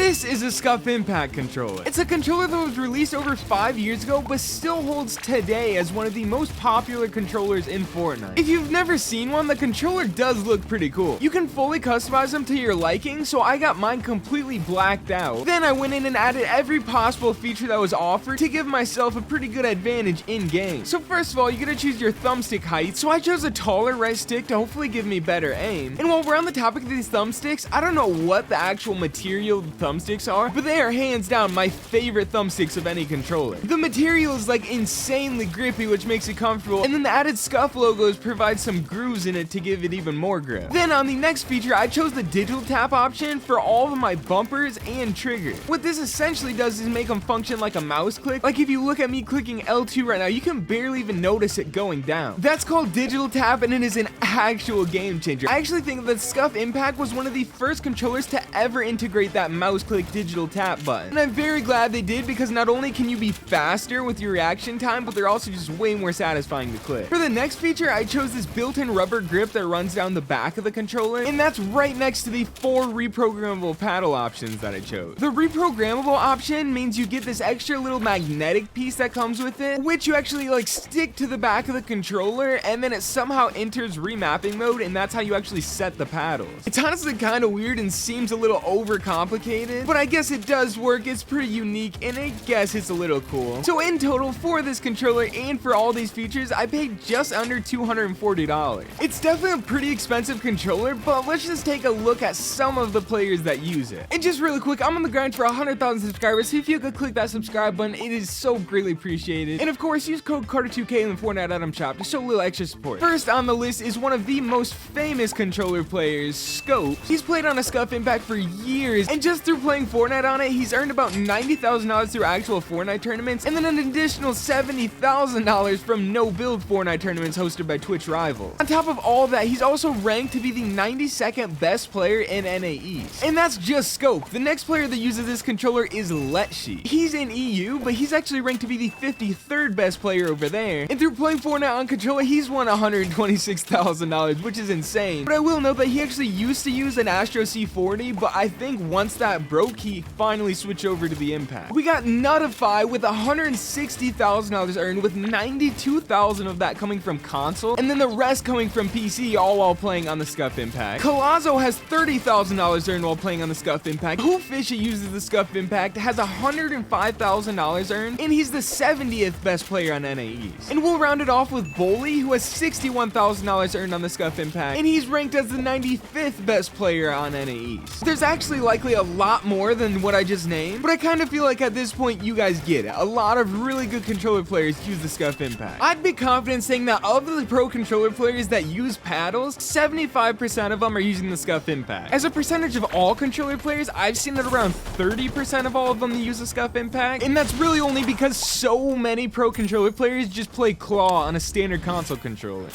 This is a Scuf Impact Controller. It's a controller that was released over 5 years ago, but still holds today as one of the most popular controllers in Fortnite. If you've never seen one, the controller does look pretty cool. You can fully customize them to your liking, so I got mine completely blacked out. Then I went in and added every possible feature that was offered to give myself a pretty good advantage in-game. So first of all, you gotta choose your thumbstick height, so I chose a taller right stick to hopefully give me better aim. And while we're on the topic of these thumbsticks, I don't know what the actual material the thumbsticks are, but they are hands down my favorite thumbsticks of any controller. The material is like insanely grippy, which makes it comfortable, and then the added Scuf logos provide some grooves in it to give it even more grip. Then on the next feature, I chose the digital tap option for all of my bumpers and triggers. What this essentially does is make them function like a mouse click. Like if you look at me clicking L2 right now, you can barely even notice it going down. That's called digital tap, and it is an actual game changer. I actually think that Scuf Impact was one of the first controllers to ever integrate that mouse click digital tap button. And I'm very glad they did, because not only can you be faster with your reaction time, but they're also just way more satisfying to click. For the next feature, I chose this built-in rubber grip that runs down the back of the controller, and that's right next to the 4 reprogrammable paddle options that I chose. The reprogrammable option means you get this extra little magnetic piece that comes with it, which you actually like stick to the back of the controller, and then it somehow enters remapping mode, and that's how you actually set the paddles. It's honestly kind of weird and seems a little overcomplicated, but I guess it does work. It's pretty unique, and I guess it's a little cool. So in total, for this controller and for all these features, I paid just under $240. It's definitely a pretty expensive controller, but let's just take a look at some of the players that use it. And just really quick, I'm on the grind for 100,000 subscribers, so if you could click that subscribe button, it is so greatly appreciated. And of course, use code Carter2K in the Fortnite item shop to show a little extra support. First on the list is one of the most famous controller players, Scuf. He's played on a Scuf Impact for years, and just through playing Fortnite on it, he's earned about $90,000 through actual Fortnite tournaments, and then an additional $70,000 from no-build Fortnite tournaments hosted by Twitch rivals. On top of all that, he's also ranked to be the 92nd best player in NAEs. And that's just Scuf. The next player that uses this controller is Letshi. He's in EU, but he's actually ranked to be the 53rd best player over there. And through playing Fortnite on controller, he's won $126,000, which is insane. But I will note that he actually used to use an Astro C40, but I think once that broke, he finally switched over to the Impact. We got Nutify with $160,000 earned, with $92,000 of that coming from console, and then the rest coming from PC, all while playing on the Scuf Impact. Colazo has $30,000 earned while playing on the Scuf Impact. Whofishy uses the Scuf Impact, has $105,000 earned, and he's the 70th best player on NAEs. And we'll round it off with Bully, who has $61,000 earned on the Scuf Impact, and he's ranked as the 95th best player on NAEs. There's actually likely a lot more than what I just named, but I kind of feel like at this point you guys get it. A lot of really good controller players use the Scuf Impact. I'd be confident saying that of the pro controller players that use paddles, 75% of them are using the Scuf Impact. As a percentage of all controller players, I've seen that around 30% of all of them use the Scuf Impact, and that's really only because so many pro controller players just play claw on a standard console controller.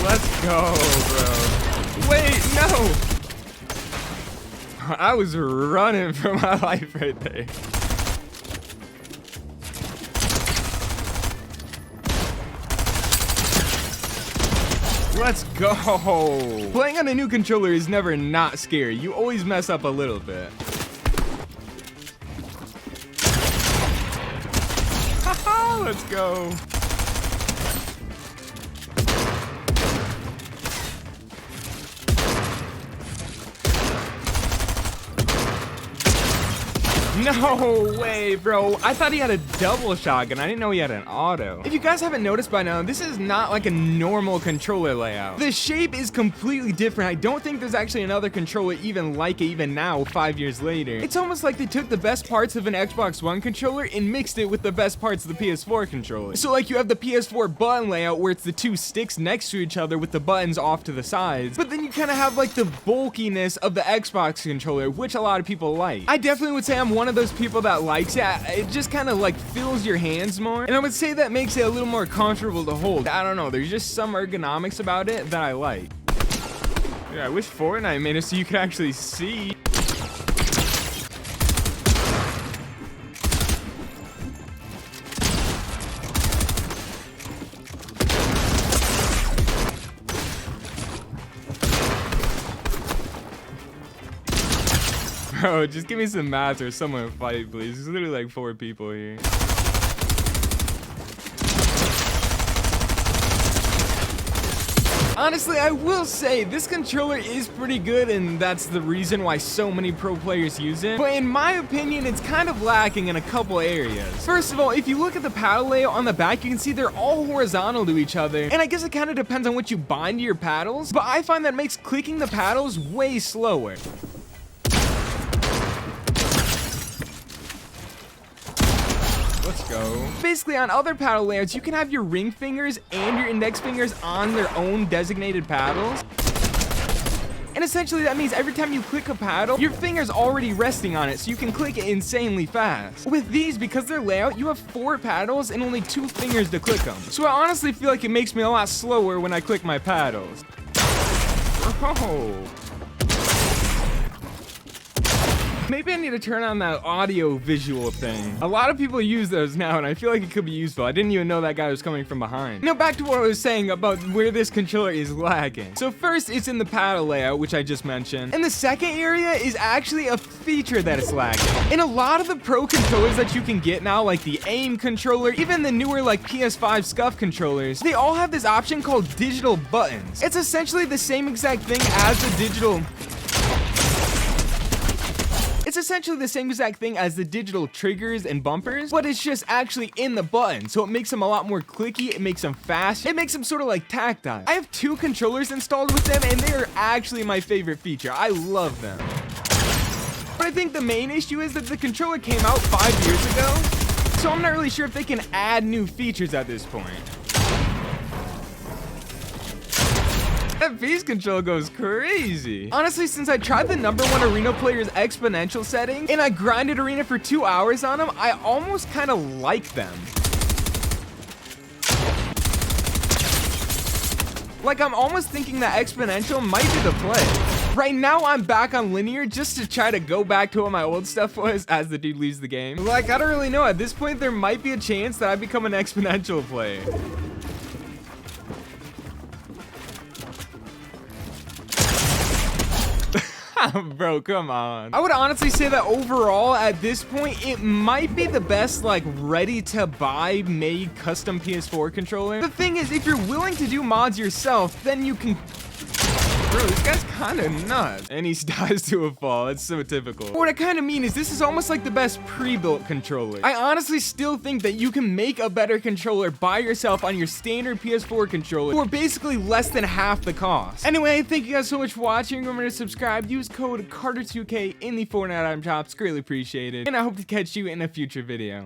Let's go, bro. Wait, no! I was running for my life right there. Let's go. Playing on a new controller is never not scary. You always mess up a little bit. Haha, let's go. No way, bro. I thought he had a double shotgun. I didn't know he had an auto. If you guys haven't noticed by now, this is not like a normal controller layout. The shape is completely different. I don't think there's actually another controller even like it even now, 5 years later. It's almost like they took the best parts of an Xbox One controller and mixed it with the best parts of the PS4 controller. So like you have the PS4 button layout where it's the 2 sticks next to each other with the buttons off to the sides. But then you kind of have like the bulkiness of the Xbox controller, which a lot of people like. I definitely would say I'm one of those people that likes it. It just kind of like fills your hands more, and I would say that makes it a little more comfortable to hold. I don't know, there's just some ergonomics about it that I like. Yeah, I wish Fortnite made it so you could actually see. Bro, just give me some mats or someone to fight, please. There's literally like 4 people here. Honestly, I will say this controller is pretty good, and that's the reason why so many pro players use it. But in my opinion, it's kind of lacking in a couple areas. First of all, if you look at the paddle layout on the back, you can see they're all horizontal to each other. And I guess it kind of depends on what you bind to your paddles, but I find that makes clicking the paddles way slower. Let's go. Basically, on other paddle layouts, you can have your ring fingers and your index fingers on their own designated paddles. And essentially, that means every time you click a paddle, your finger's already resting on it, so you can click it insanely fast. With these, because they're layout, you have 4 paddles and only 2 fingers to click them. So I honestly feel like it makes me a lot slower when I click my paddles. Oh. Maybe I need to turn on that audio visual thing. A lot of people use those now, and I feel like it could be useful. I didn't even know that guy was coming from behind. Now back to what I was saying about where this controller is lagging. So first, it's in the paddle layout, which I just mentioned. And the second area is actually a feature that is lagging. In a lot of the pro controllers that you can get now, like the aim controller, even the newer like PS5 Scuf controllers, they all have this option called digital buttons. It's essentially the same exact thing as the digital... It's essentially the same exact thing as the digital triggers and bumpers, but it's just actually in the button, so it makes them a lot more clicky, it makes them fast, it makes them sort of like tactile. I have 2 controllers installed with them, and they are actually my favorite feature. I love them. But I think the main issue is that the controller came out 5 years ago, so I'm not really sure if they can add new features at this point. That face control goes crazy. Honestly, since I tried the #1 arena player's exponential setting and I grinded arena for 2 hours on them, I almost kind of like them. Like, I'm almost thinking that exponential might be the play. Right now, I'm back on linear just to try to go back to what my old stuff was as the dude leaves the game. Like, I don't really know. At this point, there might be a chance that I become an exponential player. Bro, come on. I would honestly say that overall, at this point, it might be the best, like, ready-to-buy, made custom PS4 controller. The thing is, if you're willing to do mods yourself, then you can... Bro, this guy's kind of nuts. And he dies to a fall. It's so typical. What I kind of mean is this is almost like the best pre-built controller. I honestly still think that you can make a better controller by yourself on your standard PS4 controller for basically less than half the cost. Anyway, thank you guys so much for watching. Remember to subscribe. Use code Carter2K in the Fortnite item shops. Greatly appreciated. And I hope to catch you in a future video.